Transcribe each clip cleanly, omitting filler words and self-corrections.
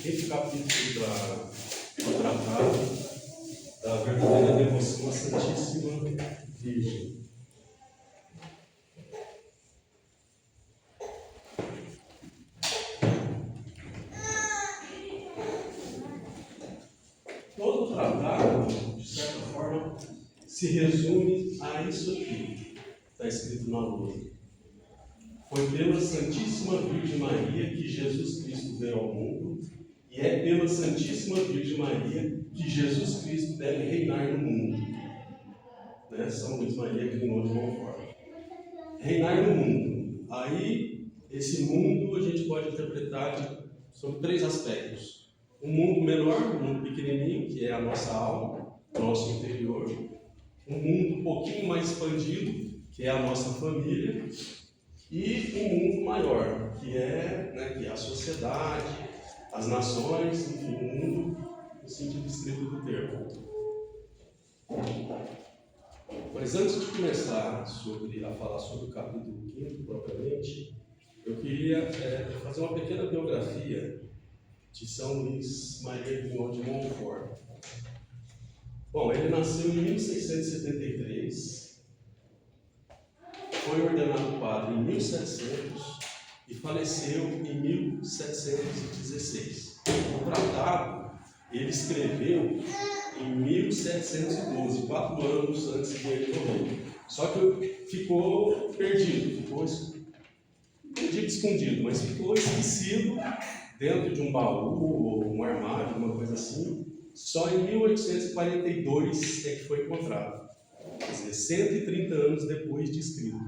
quinto capítulo do tratado da verdadeira devoção à Santíssima Virgem. Todo o tratado, de certa forma, se resume a isso aqui, está escrito na lousa. Foi pela Santíssima Virgem Maria que Jesus Cristo veio ao mundo, e é pela Santíssima Virgem Maria que Jesus Cristo deve reinar no mundo. Né? São Luís Maria Grignot de Montfort. Reinar no mundo. Aí, esse mundo a gente pode interpretar sobre três aspectos. Um mundo menor, um mundo pequenininho, que é a nossa alma, o nosso interior. Um mundo um pouquinho mais expandido, que é a nossa família. E um mundo maior, que é a sociedade, as nações, enfim, o mundo no sentido estrito do termo. Mas antes de começar a falar sobre o capítulo 5 propriamente, eu queria fazer uma pequena biografia de São Luís Maria Grignot de Montfort. Bom, ele nasceu em 1673, foi ordenado padre em 1700 e faleceu em 1716. O tratado ele escreveu em 1712, 4 anos antes de ele morrer. Só que ficou perdido, escondido, mas ficou esquecido dentro de um baú ou um armário, alguma coisa assim. Só em 1842 é que foi encontrado. Quer dizer, 130 anos depois de escrito.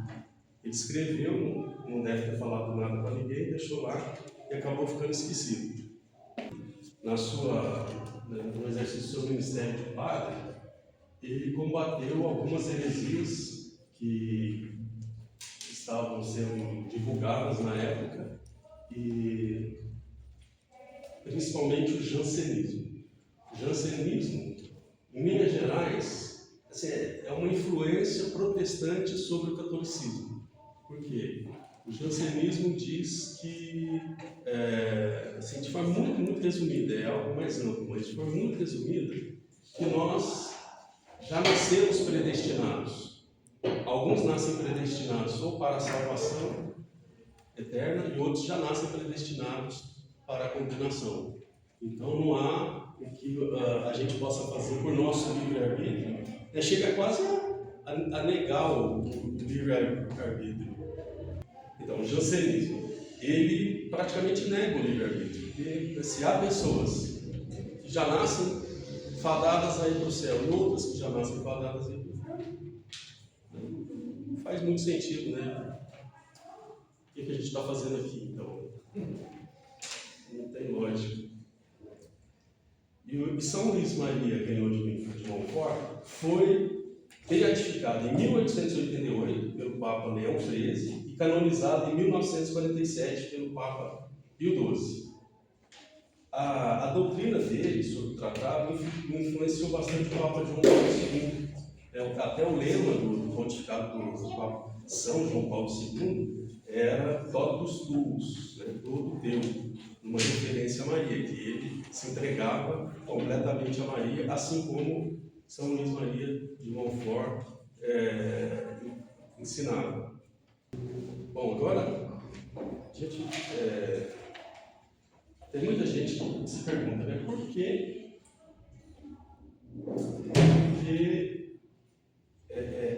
Ele escreveu, não deve ter falado nada para ninguém, deixou lá e acabou ficando esquecido. No exercício do seu ministério de padre, ele combateu algumas heresias que estavam sendo divulgadas na época, e principalmente o jansenismo. O jansenismo, em Minas Gerais, é uma influência protestante sobre o catolicismo. Por quê? O jansenismo diz que, de forma muito resumida, é algo mais amplo, mas de forma muito resumida, que nós já nascemos predestinados. Alguns nascem predestinados ou para a salvação eterna e outros já nascem predestinados para a condenação. Então não há o que a gente possa fazer por nosso livre-arbítrio. Chega quase a negar o livre-arbítrio. Então, o jansenismo, ele praticamente nega o livre-arbítrio. Porque se há pessoas que já nascem fadadas a ir para o céu e outras que já nascem fadadas a ir para o inferno, não faz muito sentido, né? O que a gente está fazendo aqui, então? Não tem lógica. E São Luís Maria Grignot de Montfort foi beatificado em 1888 pelo Papa Leão XIII e canonizado em 1947 pelo Papa Pio XII. A doutrina dele sobre o tratado influenciou bastante o Papa João Paulo II. Até o lema do pontificado do Papa São João Paulo II era totus tuus, né? Todo teu, uma referência a Maria, que ele se entregava completamente a Maria, assim como São Luís Maria de Montfort ensinava. Bom, agora, tem muita gente que se pergunta, né, por que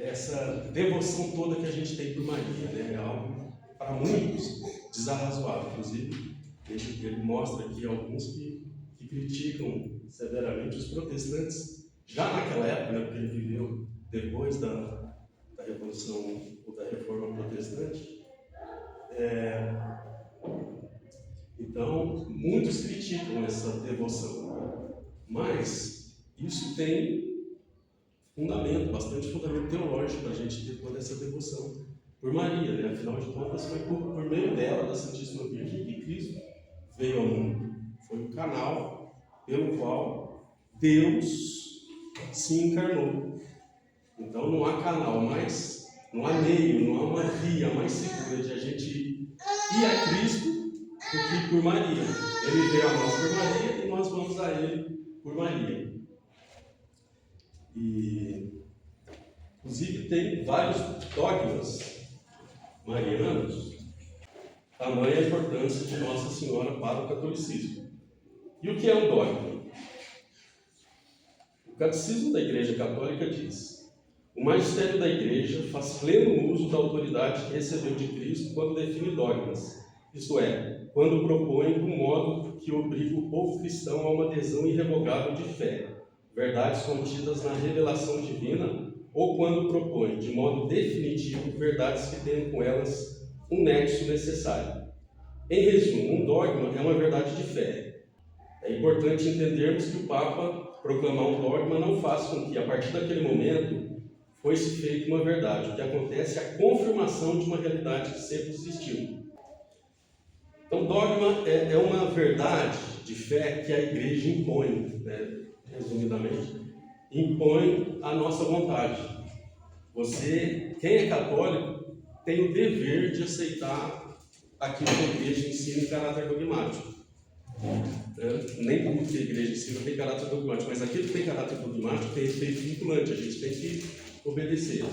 essa devoção toda que a gente tem por Maria, né, é algo, para muitos, desarrazoável. Inclusive, ele mostra aqui alguns que criticam severamente os protestantes, já naquela época, né, porque ele viveu depois da Revolução ou da Reforma Protestante. Então, muitos criticam essa devoção, mas isso tem fundamento, bastante fundamento teológico para a gente ter toda essa devoção por Maria, né? Afinal de contas, foi por meio dela, da Santíssima Virgem, que Cristo veio ao mundo. Foi o canal pelo qual Deus se encarnou. Então não há canal não há meio, não há uma via mais segura de a gente ir a Cristo do que por Maria. Ele veio a nós por Maria e nós vamos a ele por Maria. E, inclusive, tem vários dogmas marianos, tamanha a importância de Nossa Senhora para o catolicismo. E o que é um dogma? O Catecismo da Igreja Católica diz: o magistério da Igreja faz pleno uso da autoridade que recebeu de Cristo quando define dogmas, isto é, quando propõe um modo que obriga o povo cristão a uma adesão irrevogável de fé, verdades contidas na revelação divina, ou quando propõe, de modo definitivo, verdades que tenham com elas um nexo necessário. Em resumo, um dogma é uma verdade de fé. É importante entendermos que o Papa proclamar um dogma não faz com que, a partir daquele momento, fosse feita uma verdade. O que acontece é a confirmação de uma realidade que sempre existiu. Então, dogma é uma verdade de fé que a Igreja impõe, né? Resumidamente, impõe a nossa vontade. Você, quem é católico, tem o dever de aceitar aquilo que a Igreja ensina em caráter dogmático. Nem tudo que a Igreja ensina tem caráter dogmático, mas aquilo que tem caráter dogmático tem efeito vinculante, a gente tem que obedecer.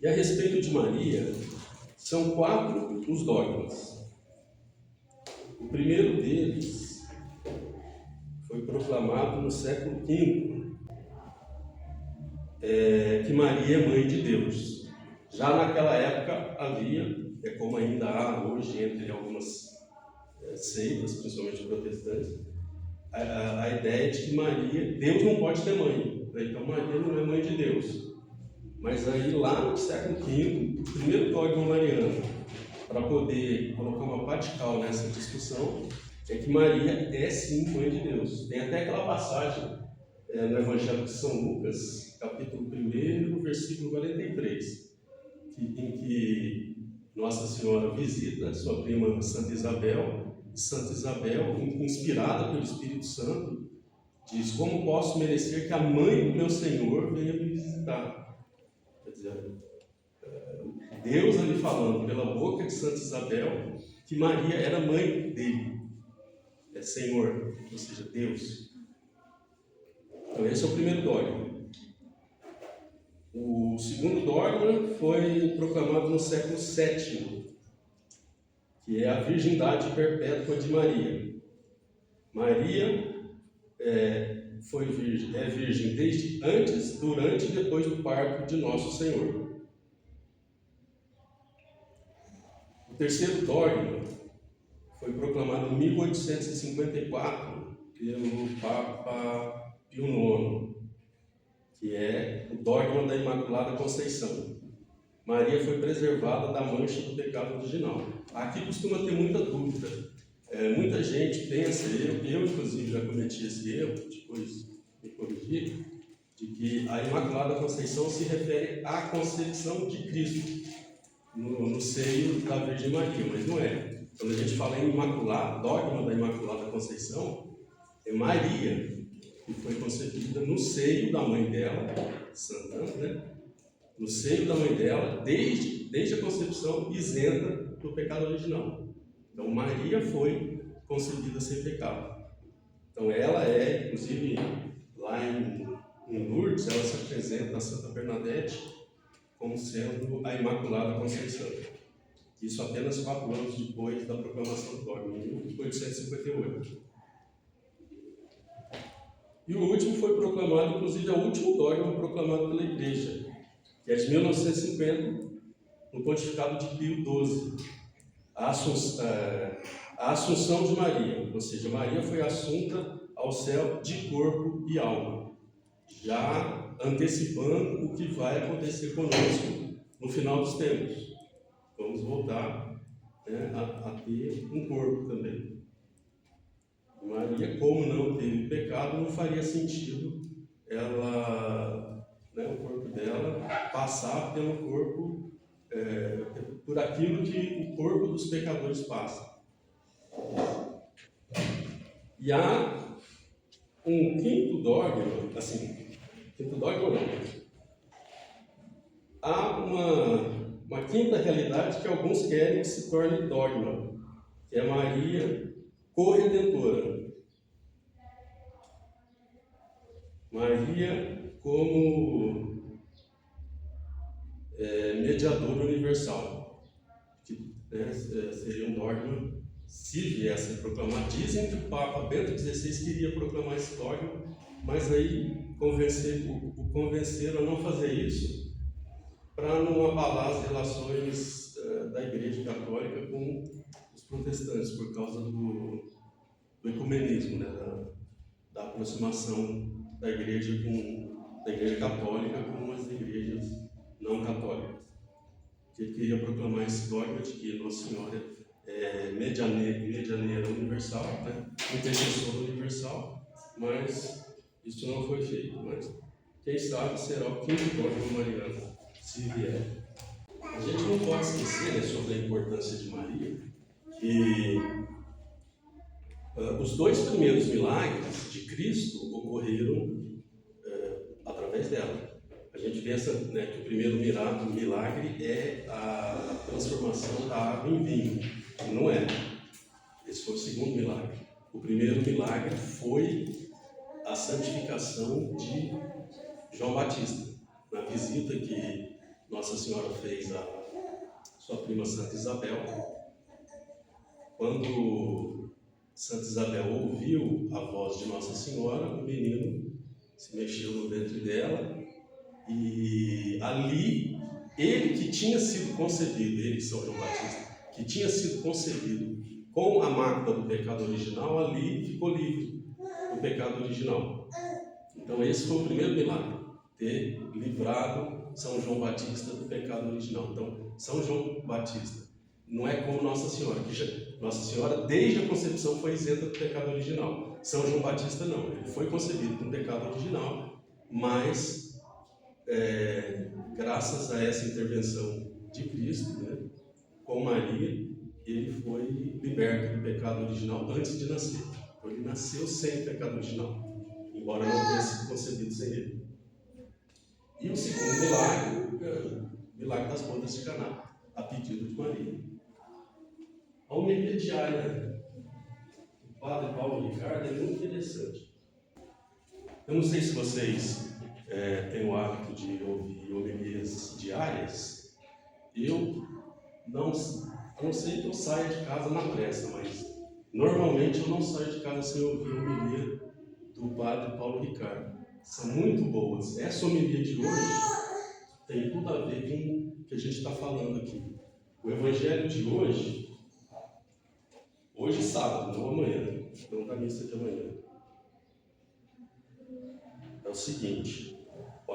E a respeito de Maria, são 4 os dogmas. O primeiro deles foi proclamado no século V, que Maria é mãe de Deus. Já naquela época havia, como ainda há hoje entre algumas seitas, principalmente protestantes, a ideia de que Maria, Deus não pode ter mãe, né? Então Maria não é mãe de Deus. Mas aí lá no século V, o primeiro dogma mariano, para poder colocar uma patical nessa discussão, é que Maria é sim mãe de Deus. Tem até aquela passagem no Evangelho de São Lucas, capítulo 1, versículo 43, em que Nossa Senhora visita sua prima Santa Isabel. Santa Isabel, inspirada pelo Espírito Santo, diz: como posso merecer que a mãe do meu Senhor venha me visitar? Quer dizer, Deus ali falando pela boca de Santa Isabel que Maria era mãe dele, Senhor, ou seja, Deus. Então esse é o primeiro dogma. O segundo dogma foi proclamado no século VII, que é a virgindade perpétua de Maria. Maria é virgem desde antes, durante e depois do parto de Nosso Senhor. O terceiro dogma foi proclamado em 1854 pelo Papa Pio IX, que é o dogma da Imaculada Conceição. Maria foi preservada da mancha do pecado original. Aqui costuma ter muita dúvida. Muita gente pensa, eu inclusive já cometi esse erro, depois me corrigi, de que a Imaculada Conceição se refere à concepção de Cristo no seio da Virgem Maria, mas não é. Quando a gente fala em Imaculada, dogma da Imaculada Conceição, é Maria, que foi concebida no seio da mãe dela, Santa Ana, né? No seio da mãe dela, desde a concepção, isenta do pecado original. Então, Maria foi concebida sem pecado. Então, ela é, inclusive, lá em Lourdes, ela se apresenta a Santa Bernadette como sendo a Imaculada Conceição. Isso apenas 4 anos depois da proclamação do dogma, em 1858. E o último foi proclamado, inclusive, é o último dogma proclamado pela Igreja, que é de 1950, no pontificado de Pio XII, a Assunção de Maria, ou seja, Maria foi assunta ao céu de corpo e alma, já antecipando o que vai acontecer conosco no final dos tempos. Vamos voltar, né, a ter um corpo também. Maria, como não teve pecado, não faria sentido ela, o corpo dela, passar pelo corpo, por aquilo que o corpo dos pecadores passa. E há um quinto dogma, há uma quinta realidade que alguns querem que se torne dogma, que é Maria corredentora. Maria como mediadora universal, que seria um dogma, se viesse a proclamar. Dizem que o Papa Bento XVI queria proclamar esse dogma, mas aí o convenceram a não fazer isso, para não abalar as relações da Igreja Católica com os protestantes, por causa do ecumenismo, né, da aproximação da Igreja Católica com as igrejas não católicas. Ele queria proclamar esse dogma de que Nossa Senhora é medianeira universal, né, intercessora universal, mas isso não foi feito. Mas quem sabe será o quinto dogma mariano, se vier. A gente não pode esquecer, né, sobre a importância de Maria, que os dois primeiros milagres de Cristo ocorreram através dela. A gente pensa, né, que o primeiro milagre é a transformação da água em vinho. Não é. Esse foi o segundo milagre. O primeiro milagre foi a santificação de João Batista, na visita que Nossa Senhora fez à sua prima Santa Isabel. Quando Santa Isabel ouviu a voz de Nossa Senhora, o menino se mexeu no ventre dela, e ali, ele que tinha sido concebido, ele, São João Batista, que tinha sido concebido com a mácula do pecado original, ali ficou livre do pecado original. Então esse foi o primeiro milagre, ter livrado São João Batista do pecado original. Então, São João Batista não é como Nossa Senhora, Nossa Senhora desde a concepção foi isenta do pecado original. São João Batista não, ele foi concebido com pecado original, mas graças a essa intervenção de Cristo, né, com Maria, ele foi liberto do pecado original antes de nascer. Então ele nasceu sem pecado original, embora não tenha sido concebido sem ele. E o segundo milagre, o milagre das bodas de Caná, a pedido de Maria. A homilia diária do Padre Paulo Ricardo é muito interessante. Eu não sei se vocês têm o hábito de ouvir homilias diárias. Eu não sei que eu saia de casa na pressa, mas normalmente eu não saio de casa sem ouvir a homilia do Padre Paulo Ricardo. São muito boas. Essa homilia de hoje tem tudo a ver com o que a gente está falando aqui. O Evangelho de hoje sábado, não amanhã, não da missa de amanhã, é o seguinte: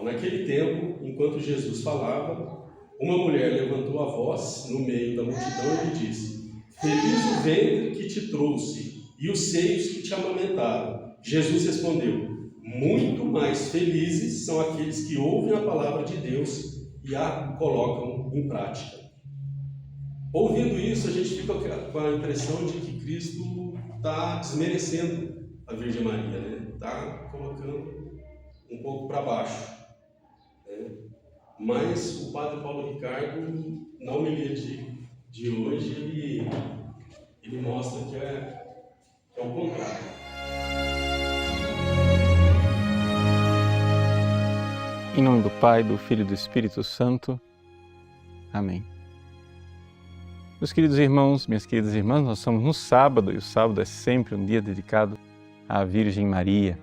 naquele tempo, enquanto Jesus falava, uma mulher levantou a voz no meio da multidão e lhe disse: Feliz o ventre que te trouxe e os seios que te amamentaram. Jesus respondeu: Muito mais felizes são aqueles que ouvem a palavra de Deus e a colocam em prática. Ouvindo isso, a gente fica com a impressão de que Cristo está desmerecendo a Virgem Maria, né? Está colocando um pouco para baixo, né? Mas o Padre Paulo Ricardo, na homilia de hoje, ele mostra que é o contrário. Em nome do Pai, do Filho e do Espírito Santo. Amém. Meus queridos irmãos, minhas queridas irmãs, nós estamos no sábado, e o sábado é sempre um dia dedicado à Virgem Maria.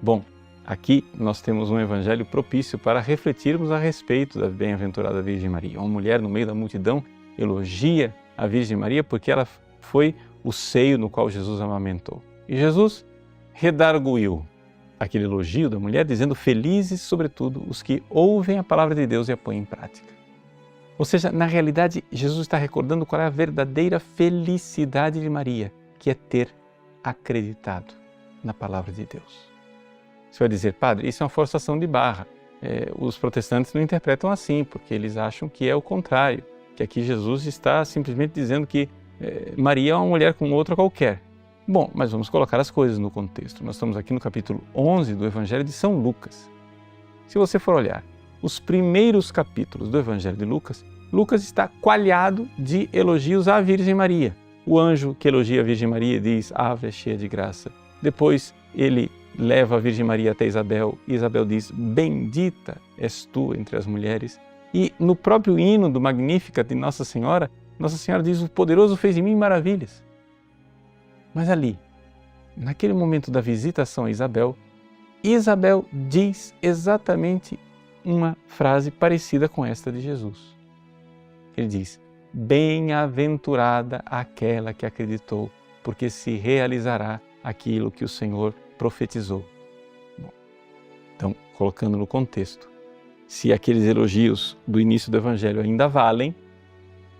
Bom, aqui nós temos um evangelho propício para refletirmos a respeito da bem-aventurada Virgem Maria. Uma mulher no meio da multidão elogia a Virgem Maria porque ela foi o seio no qual Jesus amamentou. E Jesus redarguiu aquele elogio da mulher, dizendo: felizes, sobretudo, os que ouvem a palavra de Deus e a põem em prática. Ou seja, na realidade, Jesus está recordando qual é a verdadeira felicidade de Maria, que é ter acreditado na palavra de Deus. Você vai dizer: padre, isso é uma forçação de barra. Os protestantes não interpretam assim, porque eles acham que é o contrário, que aqui Jesus está simplesmente dizendo que Maria é uma mulher como outra qualquer. Bom, mas vamos colocar as coisas no contexto. Nós estamos aqui no capítulo 11 do Evangelho de São Lucas. Se você for olhar os primeiros capítulos do Evangelho de Lucas, Lucas está coalhado de elogios à Virgem Maria. o anjo que elogia a Virgem Maria diz, Ave, cheia de graça. Depois ele leva a Virgem Maria até Isabel e Isabel diz, bendita és tu entre as mulheres. E no próprio hino do Magníficat de Nossa Senhora diz, o poderoso fez em mim maravilhas. Mas ali, naquele momento da visitação a Isabel diz exatamente uma frase parecida com esta de Jesus. Ele diz, bem-aventurada aquela que acreditou, porque se realizará aquilo que o Senhor profetizou. Bom, então, colocando no contexto, se aqueles elogios do início do Evangelho ainda valem,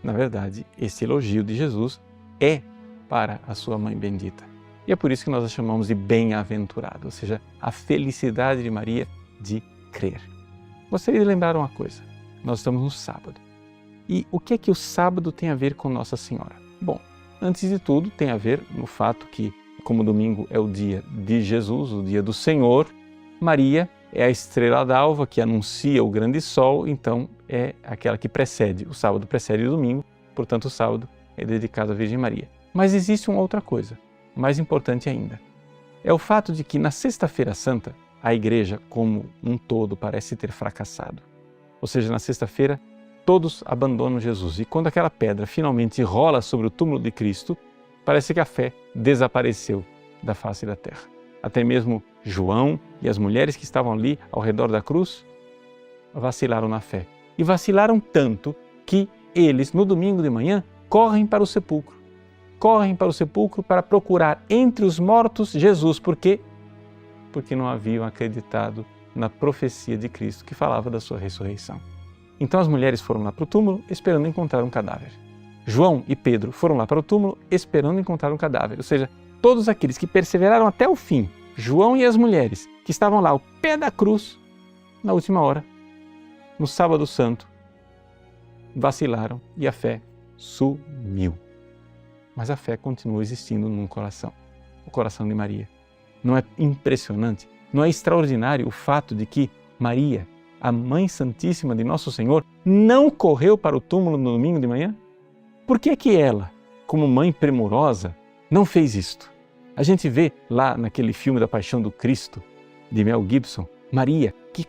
na verdade, esse elogio de Jesus é para a sua mãe bendita. E é por isso que nós a chamamos de bem-aventurada, ou seja, a felicidade de Maria de crer. Gostaria de lembrar uma coisa, nós estamos no sábado. E o que é que o sábado tem a ver com Nossa Senhora? Bom, antes de tudo tem a ver no fato que, como domingo é o dia de Jesus, o dia do Senhor, Maria é a estrela d'alva que anuncia o grande sol, então é aquela que precede, o sábado precede o domingo, portanto o sábado é dedicado à Virgem Maria. Mas existe uma outra coisa, mais importante ainda. É o fato de que na Sexta-feira Santa, a Igreja como um todo parece ter fracassado. Ou seja, na sexta-feira, todos abandonam Jesus e quando aquela pedra finalmente rola sobre o túmulo de Cristo, parece que a fé desapareceu da face da terra. Até mesmo João e as mulheres que estavam ali ao redor da cruz vacilaram na fé. E vacilaram tanto que eles, no domingo de manhã, correm para o sepulcro. Correm para o sepulcro para procurar entre os mortos Jesus. Por quê? Porque não haviam acreditado na profecia de Cristo que falava da sua ressurreição. Então as mulheres foram lá para o túmulo esperando encontrar um cadáver. João e Pedro foram lá para o túmulo esperando encontrar um cadáver. Ou seja, todos aqueles que perseveraram até o fim, João e as mulheres que estavam lá ao pé da cruz, na última hora, no sábado santo, vacilaram e a fé sumiu. Mas a fé continua existindo num coração, o coração de Maria. Não é impressionante, não é extraordinário o fato de que Maria, a Mãe Santíssima de Nosso Senhor, não correu para o túmulo no domingo de manhã? Por que que ela, como mãe premurosa, não fez isto? A gente vê lá naquele filme da Paixão do Cristo, de Mel Gibson, Maria que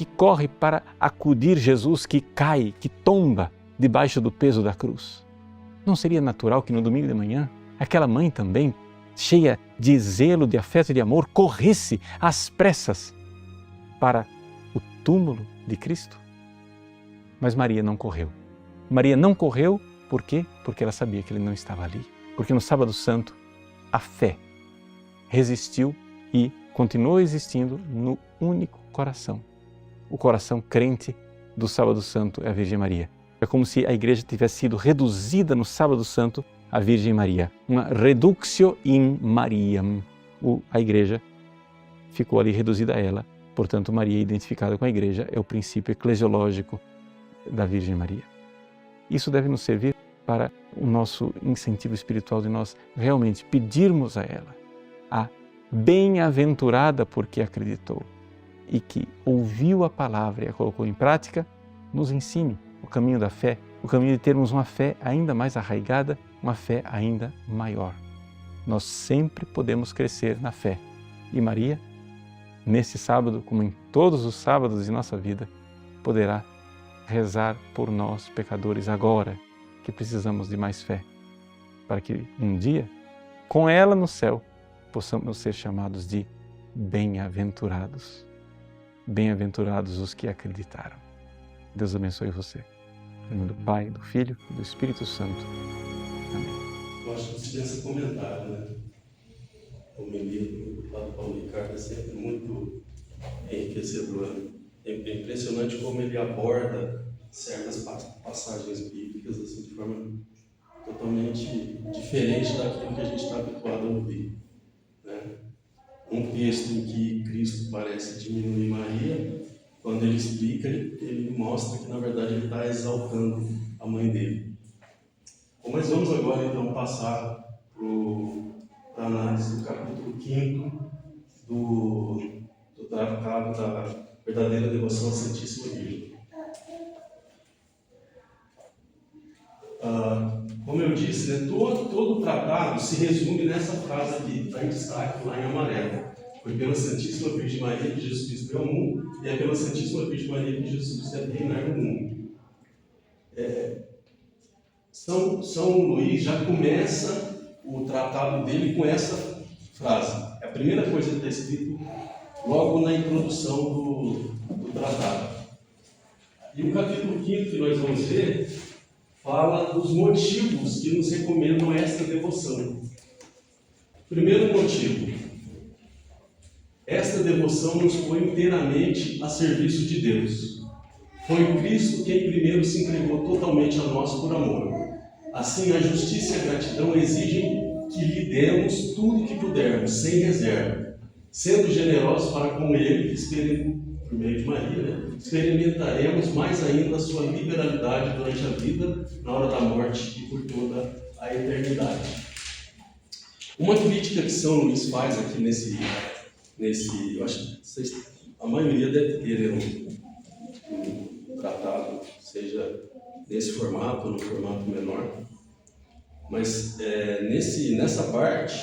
corre para acudir Jesus que cai, que tomba debaixo do peso da cruz. Não seria natural que no domingo de manhã, aquela mãe também, cheia de zelo, de afeto e de amor, corresse às pressas para o túmulo de Cristo? Mas Maria não correu. Maria não correu, por quê? Porque ela sabia que ele não estava ali. Porque no sábado santo, a fé resistiu e continuou existindo no único coração. O coração crente do sábado santo é a Virgem Maria. É como se a igreja tivesse sido reduzida no sábado santo à Virgem Maria. Uma reductio in Mariam. A igreja ficou ali reduzida a ela. Portanto, Maria, identificada com a igreja, é o princípio eclesiológico da Virgem Maria. Isso deve nos servir para o nosso incentivo espiritual de nós realmente pedirmos a ela, a bem-aventurada porque acreditou e que ouviu a palavra e a colocou em prática, nos ensine o caminho da fé, o caminho de termos uma fé ainda mais arraigada, uma fé ainda maior. Nós sempre podemos crescer na fé. E Maria, nesse sábado, como em todos os sábados de nossa vida, poderá rezar por nós, pecadores, agora que precisamos de mais fé, para que um dia, com ela no céu, possamos ser chamados de bem-aventurados. Bem-aventurados os que acreditaram. Deus abençoe você. Em nome do Pai, do Filho e do Espírito Santo. Amém. Eu acho que dispensa comentário, né? A homilia do Padre Paulo Ricardo é sempre muito enriquecedora. É impressionante como ele aborda certas passagens bíblicas assim, de forma totalmente diferente daquilo que a gente está habituado a ouvir, né? Um texto em que Cristo parece diminuir Maria, quando ele explica, ele mostra que na verdade ele está exaltando a mãe dele. Bom, mas vamos agora então passar para a análise do capítulo 5 do tratado da verdadeira devoção à Santíssima Virgem. Como eu disse, disse, né, todo o tratado se resume nessa frase aqui, que está em destaque lá em amarelo. Foi pela Santíssima Virgem Maria que Jesus Cristo veio ao mundo, e é pela Santíssima Virgem Maria que Jesus Cristo é reinar no mundo. São Luís já começa o tratado dele com essa frase. É a primeira coisa que está escrito logo na introdução do tratado. E o capítulo 5 que nós vamos ver fala dos motivos que nos recomendam esta devoção. Primeiro motivo: esta devoção nos põe inteiramente a serviço de Deus. Foi Cristo quem primeiro se entregou totalmente a nós por amor. Assim, a justiça e a gratidão exigem que lhe demos tudo o que pudermos, sem reserva, sendo generosos para com Ele, por meio de Maria, né? Experimentaremos mais ainda a sua liberalidade durante a vida, na hora da morte e por toda a eternidade. Uma crítica que São Luís faz aqui nesse eu acho que a maioria deve ter um tratado, seja nesse formato ou no formato menor, mas nessa parte,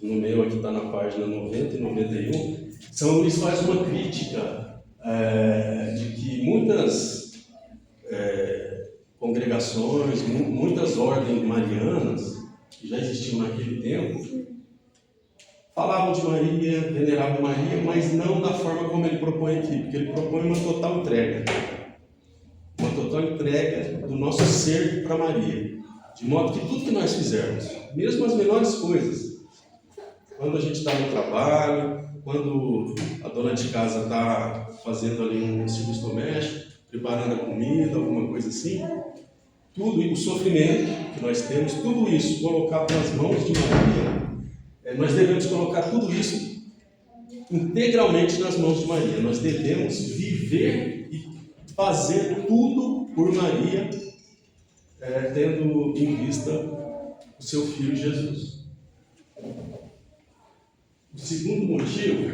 no meu aqui está na página 90 e 91, São Luís faz uma crítica de que muitas congregações, muitas ordens marianas que já existiam naquele tempo, falavam de Maria, veneravam Maria, mas não da forma como ele propõe aqui, porque ele propõe uma total entrega do nosso ser para Maria, de modo que tudo que nós fizermos, mesmo as menores coisas, quando a gente está no trabalho, quando a dona de casa está fazendo ali um serviço doméstico, preparando a comida, alguma coisa assim, tudo, e o sofrimento que nós temos, tudo isso colocado nas mãos de Maria, nós devemos colocar tudo isso integralmente nas mãos de Maria. Nós devemos viver e fazer tudo por Maria, tendo em vista o seu Filho Jesus. O segundo motivo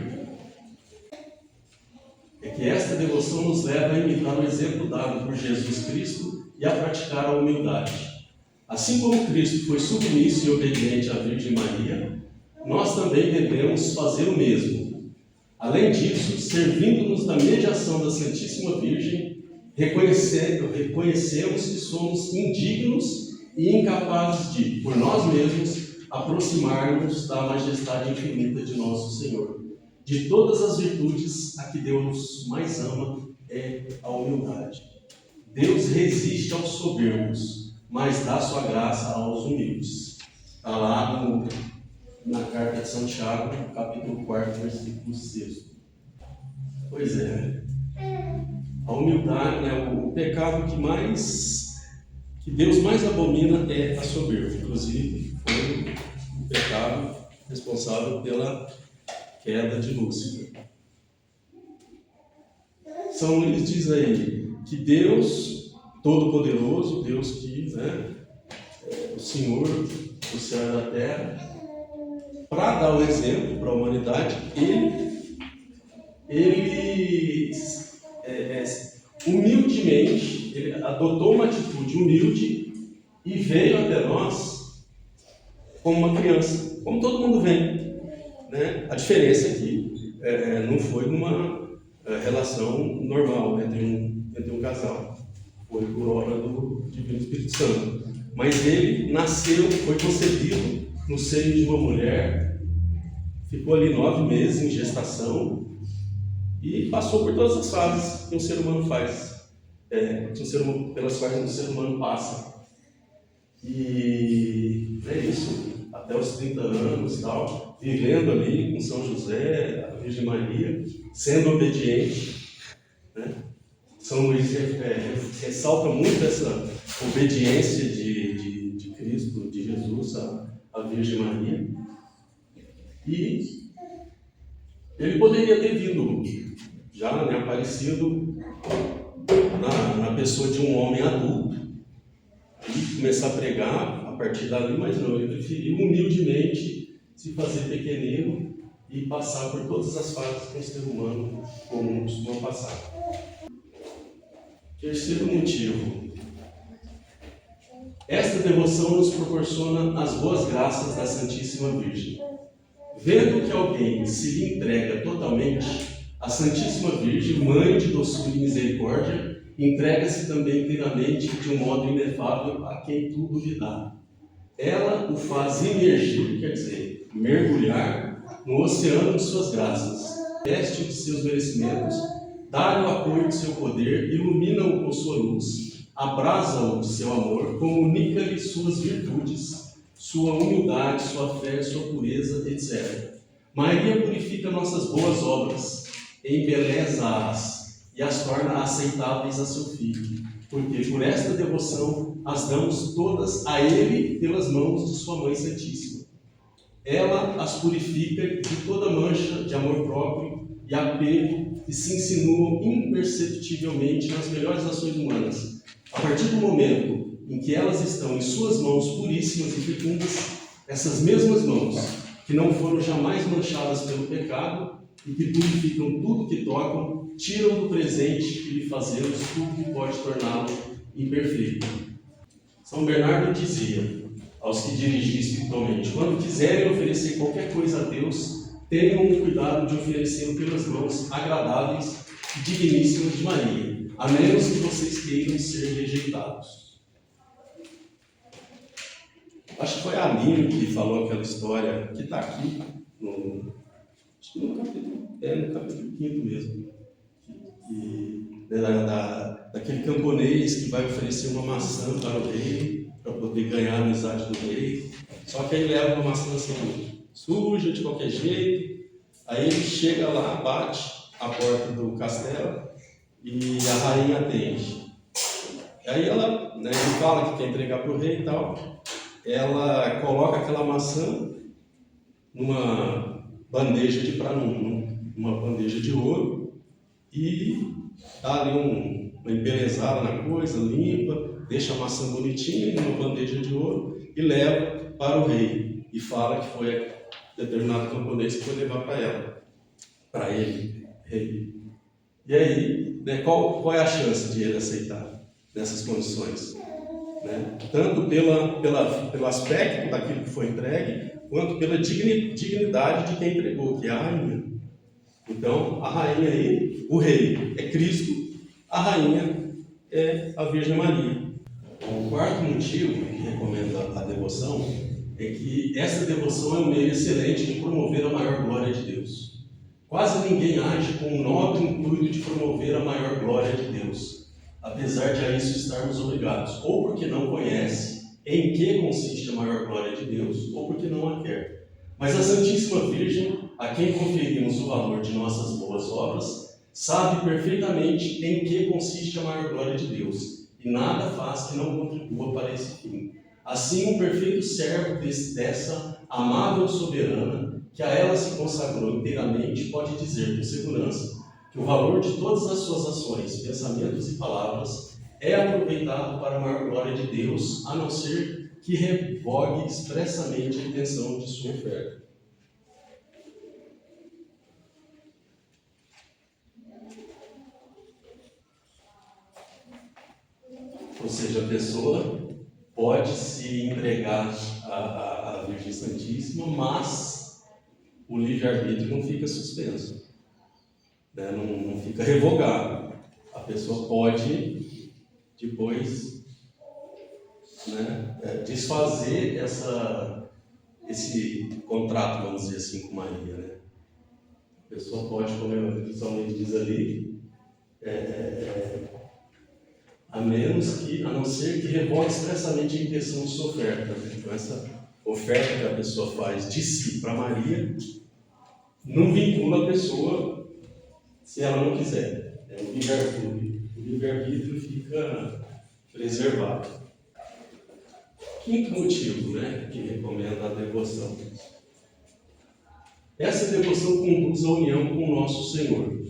é que esta devoção nos leva a imitar o exemplo dado por Jesus Cristo e a praticar a humildade. Assim como Cristo foi submisso e obediente à Virgem Maria, nós também devemos fazer o mesmo. Além disso, servindo-nos da mediação da Santíssima Virgem, reconhecemos que somos indignos e incapazes de, por nós mesmos, aproximar-nos da majestade infinita de nosso Senhor. De todas as virtudes, a que Deus mais ama é a humildade. Deus resiste aos soberbos, mas dá sua graça aos humildes. Está lá na carta de São Tiago, capítulo 4, versículo 6. Pois é, a humildade, o pecado que Deus mais abomina é a soberba. Inclusive, foi o pecado responsável pela queda de Lúcifer. São Luís diz aí que Deus Todo-Poderoso, Deus que, o Senhor do céu e da terra, para dar o exemplo para a humanidade, ele humildemente, ele adotou uma atitude humilde e veio até nós como uma criança, como todo mundo vem, né? A diferença é que não foi numa relação normal entre um casal, foi por obra do Divino Espírito Santo, mas ele nasceu, foi concebido no seio de uma mulher, ficou ali 9 meses em gestação e passou por todas as fases que um ser humano faz, pelas quais um ser humano passa. E é isso, até os 30 anos e tal, vivendo ali com São José, a Virgem Maria, sendo obediente, né? São Luís ressalta muito essa obediência de Cristo, de Jesus, à Virgem Maria. E ele poderia ter vindo, já aparecido na pessoa de um homem adulto e começar a pregar a partir dali, mas não, ele preferiu humildemente se fazer pequenino e passar por todas as fases que um ser humano comum costuma passar. Terceiro motivo: Esta devoção nos proporciona as boas graças da Santíssima Virgem. Vendo que alguém se lhe entrega totalmente, a Santíssima Virgem, Mãe de doçura e misericórdia, entrega-se também inteiramente de um modo inefável a quem tudo lhe dá. Ela o faz imergir, quer dizer, mergulhar no oceano de suas graças, veste-o de seus merecimentos, dá-lhe o apoio de seu poder, ilumina-o com sua luz, abrasa-o de seu amor, comunica-lhe suas virtudes, sua humildade, sua fé, sua pureza, etc. Maria purifica nossas boas obras, embeleza-as e as torna aceitáveis a seu Filho, porque por esta devoção as damos todas a Ele pelas mãos de sua Mãe Santíssima. Ela as purifica de toda mancha de amor próprio e apego que se insinuam imperceptivelmente nas melhores ações humanas. A partir do momento em que elas estão em suas mãos puríssimas e fecundas, essas mesmas mãos, que não foram jamais manchadas pelo pecado e que purificam tudo que tocam, tiram do presente que lhe fazemos tudo que pode torná-lo imperfeito. São Bernardo dizia aos que dirigiam espiritualmente: quando quiserem oferecer qualquer coisa a Deus, tenham o cuidado de oferecê-lo pelas mãos agradáveis e digníssimas de Maria, a menos que vocês queiram ser rejeitados. Acho que foi a Aline que falou aquela história que está aqui, no capítulo 5 mesmo, daquele camponês que vai oferecer uma maçã para o rei, para poder ganhar a amizade do rei, só que aí leva uma maçã assim, suja de qualquer jeito. Aí ele chega lá, bate a porta do castelo e a rainha atende. Aí ela, ele fala que quer entregar para o rei e tal. Ela coloca aquela maçã numa bandeja de prata, numa bandeja de ouro, e dá ali uma embelezada na coisa, limpa, deixa a maçã bonitinha numa bandeja de ouro e leva para o rei. E fala que foi determinado camponês que foi levar para ele, rei. E aí, qual é a chance de ele aceitar nessas condições? Tanto pelo aspecto daquilo que foi entregue, quanto pela dignidade de quem entregou, que é a rainha. Então, a rainha aí, o rei é Cristo, a rainha é a Virgem Maria. O quarto motivo que recomenda a devoção é que essa devoção é um meio excelente de promover a maior glória de Deus. Quase ninguém age com o nobre intuito de promover a maior glória de Deus, apesar de a isso estarmos obrigados, ou porque não conhece em que consiste a maior glória de Deus, ou porque não a quer. Mas a Santíssima Virgem, a quem conferimos o valor de nossas boas obras, sabe perfeitamente em que consiste a maior glória de Deus, e nada faz que não contribua para esse fim. Assim, um perfeito servo dessa amável soberana, que a ela se consagrou inteiramente, pode dizer com segurança que o valor de todas as suas ações, pensamentos e palavras é aproveitado para a maior glória de Deus, a não ser que revogue expressamente a intenção de sua oferta. Ou seja, a pessoa pode se entregar à Virgem Santíssima, mas o livre-arbítrio não fica suspenso, não fica revogado. A pessoa pode depois desfazer esse contrato, vamos dizer assim, com Maria. A pessoa pode, como o visualmente diz ali, a não ser que revogue expressamente a intenção de sua oferta. Então, essa oferta que a pessoa faz de si para Maria não vincula a pessoa se ela não quiser. É o livre-arbítrio. O livre-arbítrio fica preservado. Quinto motivo, que recomenda a devoção. Essa devoção conduz à união com o nosso Senhor.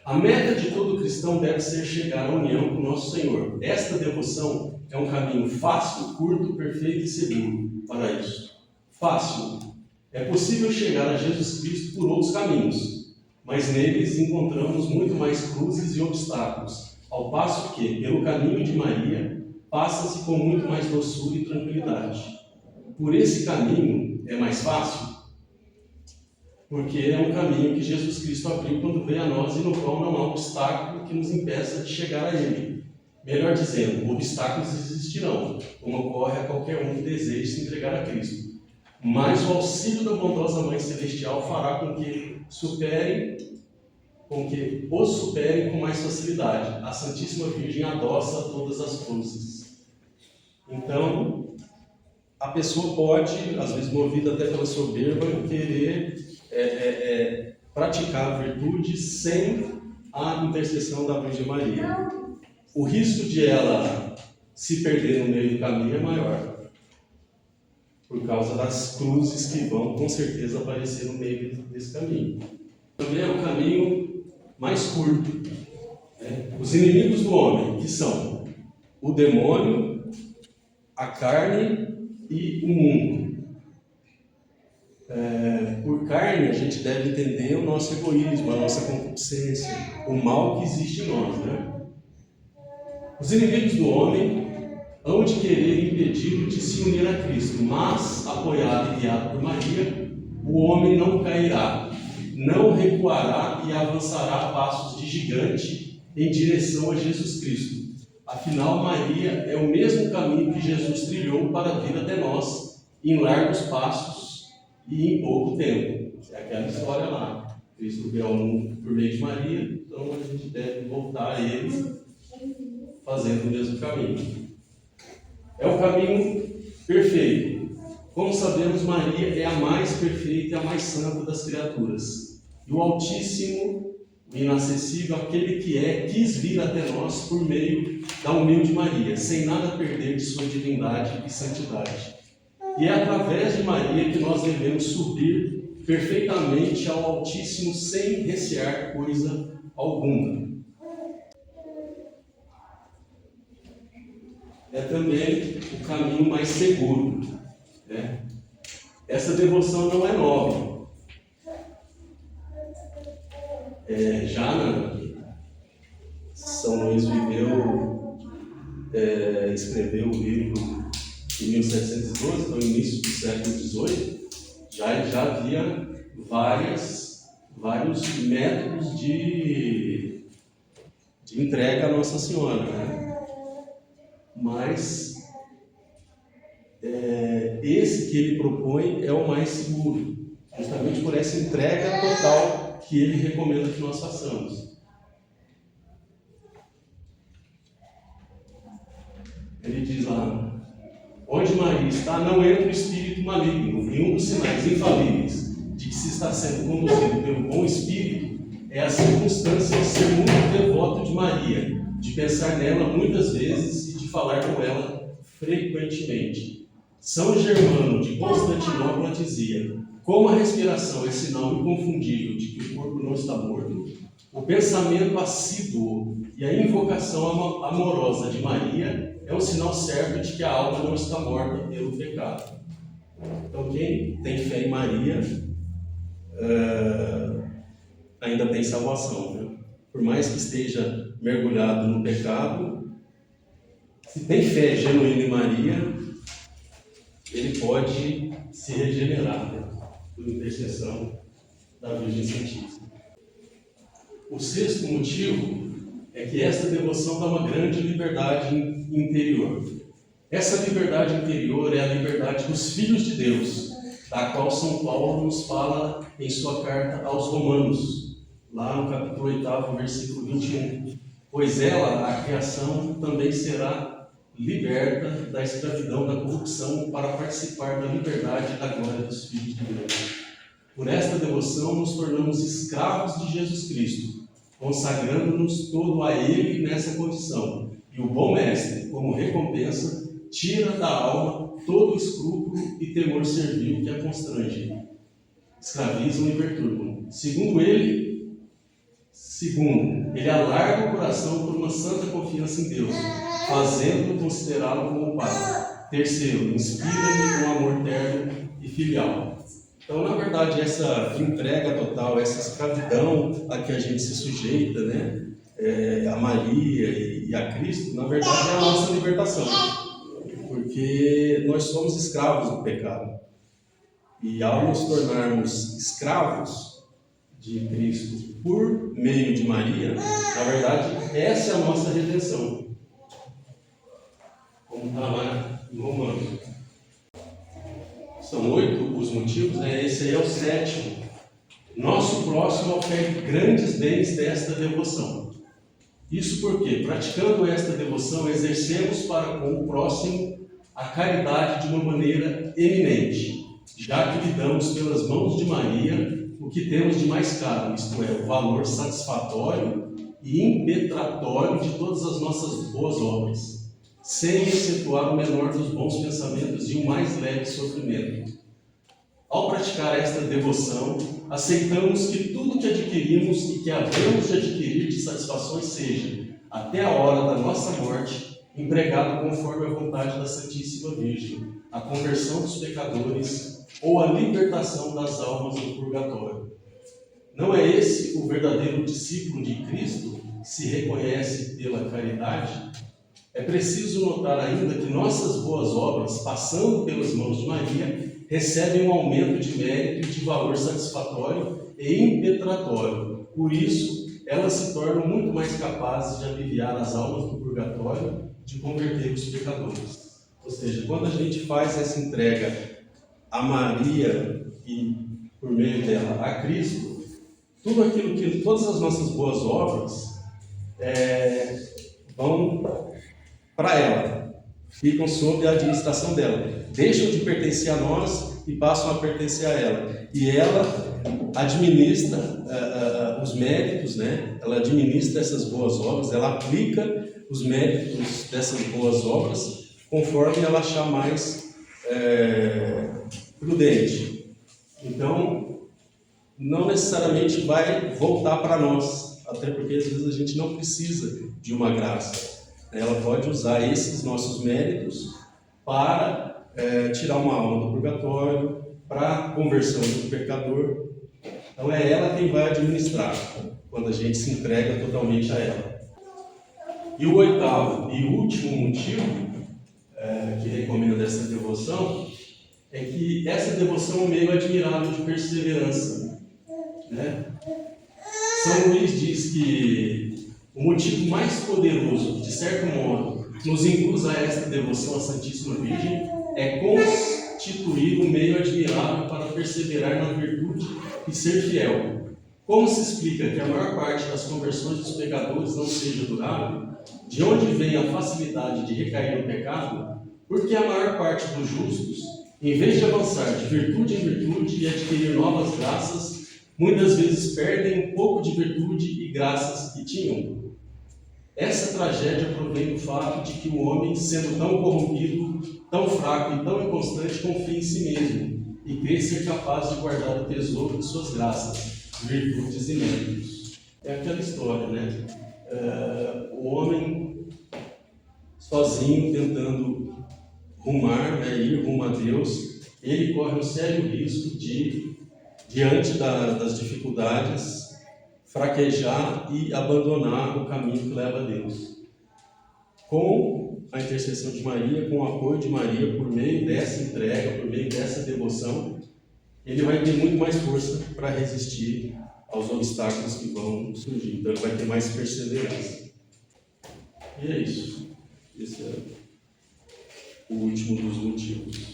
A meta de todo cristão deve ser chegar à união com o nosso Senhor. Esta devoção é um caminho fácil, curto, perfeito e seguro para isso. Fácil. É possível chegar a Jesus Cristo por outros caminhos, mas neles encontramos muito mais cruzes e obstáculos, ao passo que, pelo caminho de Maria, passa-se com muito mais doçura e tranquilidade. Por esse caminho é mais fácil, porque é um caminho que Jesus Cristo abriu quando veio a nós e no qual não há obstáculo que nos impeça de chegar a Ele. Melhor dizendo, obstáculos existirão, como ocorre a qualquer um que deseje se entregar a Cristo. Mas o auxílio da bondosa Mãe Celestial fará com que os superem com mais facilidade. A Santíssima Virgem adoça todas as cruzes. Então, a pessoa pode, às vezes movida até pela soberba, querer praticar a virtude sem a intercessão da Virgem Maria. O risco de ela se perder no meio do caminho é maior, por causa das cruzes que vão com certeza aparecer no meio desse caminho. Também é um caminho mais curto. Os inimigos do homem, que são o demônio, a carne e o mundo. Por carne, a gente deve entender o nosso egoísmo, a nossa concupiscência, o mal que existe em nós, né? Os inimigos do homem hão de querer impedi-lo de se unir a Cristo, mas, apoiado e guiado por Maria, o homem não cairá, não recuará e avançará a passos de gigante em direção a Jesus Cristo. Afinal, Maria é o mesmo caminho que Jesus trilhou para vir até nós, em largos passos e em pouco tempo. É aquela história lá. Cristo veio ao mundo por meio de Maria, então a gente deve voltar a Ele fazendo o mesmo caminho. É o caminho perfeito. Como sabemos, Maria é a mais perfeita e a mais santa das criaturas. E o Altíssimo, o inacessível, aquele que quis vir até nós por meio da humilde Maria, sem nada perder de sua divindade e santidade. E é através de Maria que nós devemos subir perfeitamente ao Altíssimo sem recear coisa alguma. É também o caminho mais seguro. Essa devoção não é nova. São Luís escreveu o livro em 1712, então no início do século XVIII, já havia vários métodos de entrega à Nossa Senhora, né? Mas esse que ele propõe é o mais seguro, justamente por essa entrega total que ele recomenda que nós façamos. Ele diz lá: onde Maria está, não entra o espírito maligno, e um dos sinais infalíveis de que se está sendo conduzido pelo bom espírito é a circunstância de ser muito devoto de Maria, de pensar nela muitas vezes e de falar com ela frequentemente. São Germano de Constantinopla dizia: como a respiração é sinal inconfundível de que o corpo não está morto, o pensamento assíduo e a invocação amorosa de Maria é um sinal certo de que a alma não está morta pelo pecado. Então, quem tem fé em Maria ainda tem salvação, né? Por mais que esteja mergulhado no pecado, se tem fé genuína em Maria, ele pode se regenerar, né? Por intercessão da Virgem Santíssima. O sexto motivo é que esta devoção dá uma grande liberdade interior. Essa liberdade interior é a liberdade dos filhos de Deus, da qual São Paulo nos fala em sua carta aos Romanos, lá no capítulo 8, versículo 21. Pois ela, a criação, também será liberta da escravidão, da corrupção, para participar da liberdade e da glória dos filhos de Deus. Por esta devoção nos tornamos escravos de Jesus Cristo, consagrando-nos todo a Ele nessa condição. E o bom mestre, como recompensa, tira da alma todo escrúpulo e temor servil que a constrangem, escravizam e perturbam. Segundo, ele alarga o coração por uma santa confiança em Deus, fazendo-o considerá-lo como Pai. Terceiro, inspira-lhe um amor terno e filial. Então, na verdade, essa entrega total, essa escravidão a que a gente se sujeita, né, a Maria e e a Cristo, na verdade, é a nossa libertação. Porque nós somos escravos do pecado. E ao nos tornarmos escravos de Cristo por meio de Maria, na verdade, essa é a nossa redenção. Como está lá em Romanos. São 8 os motivos, né? Esse aí é o 7º. Nosso próximo oferece grandes bens desta devoção. Isso porque, praticando esta devoção, exercemos para com o próximo a caridade de uma maneira eminente, já que lhe damos pelas mãos de Maria o que temos de mais caro, isto é, o valor satisfatório e impetratório de todas as nossas boas obras, sem excetuar o menor dos bons pensamentos e o mais leve sofrimento. Ao praticar esta devoção, aceitamos que tudo que adquirimos e que havemos de adquirir de satisfações seja, até a hora da nossa morte, empregado conforme a vontade da Santíssima Virgem, a conversão dos pecadores ou a libertação das almas do purgatório. Não é esse o verdadeiro discípulo de Cristo que se reconhece pela caridade? É preciso notar ainda que nossas boas obras, passando pelas mãos de Maria, recebem um aumento de mérito e de valor satisfatório e impetratório. Por isso, elas se tornam muito mais capazes de aliviar as almas do purgatório, de converter os pecadores. Ou seja, quando a gente faz essa entrega a Maria e, por meio dela, a Cristo, tudo aquilo que, todas as nossas boas obras vão para ela, ficam sob a administração dela, deixam de pertencer a nós e passam a pertencer a ela. E ela administra os méritos, né? Ela administra essas boas obras, ela aplica os méritos dessas boas obras conforme ela achar mais prudente. Então, não necessariamente vai voltar para nós, até porque às vezes a gente não precisa de uma graça. Ela pode usar esses nossos méritos para tirar uma alma do purgatório, para a conversão do pecador. Então é ela quem vai administrar, quando a gente se entrega totalmente a ela. E o 8º e último motivo que recomendo essa devoção é que essa devoção é um meio admirável de perseverança, né? São Luís diz que o motivo mais poderoso, de certo modo, nos induz a esta devoção à Santíssima Virgem é constituir um meio admirável para perseverar na virtude e ser fiel. Como se explica que a maior parte das conversões dos pecadores não seja durável? De onde vem a facilidade de recair no pecado? Porque a maior parte dos justos, em vez de avançar de virtude em virtude e adquirir novas graças, muitas vezes perdem um pouco de virtude e graças que tinham. Essa tragédia provém do fato de que o homem, sendo tão corrompido, tão fraco e tão inconstante, confia em si mesmo e crê ser capaz de guardar o tesouro de suas graças, virtudes e méritos. É aquela história, né? O homem sozinho tentando ir rumo a Deus, ele corre um sério risco de, diante das dificuldades, fraquejar e abandonar o caminho que leva a Deus. Com a intercessão de Maria, com o apoio de Maria, por meio dessa entrega, por meio dessa devoção, ele vai ter muito mais força para resistir aos obstáculos que vão surgir. Então ele vai ter mais perseverança. E é isso. Esse é o último dos motivos.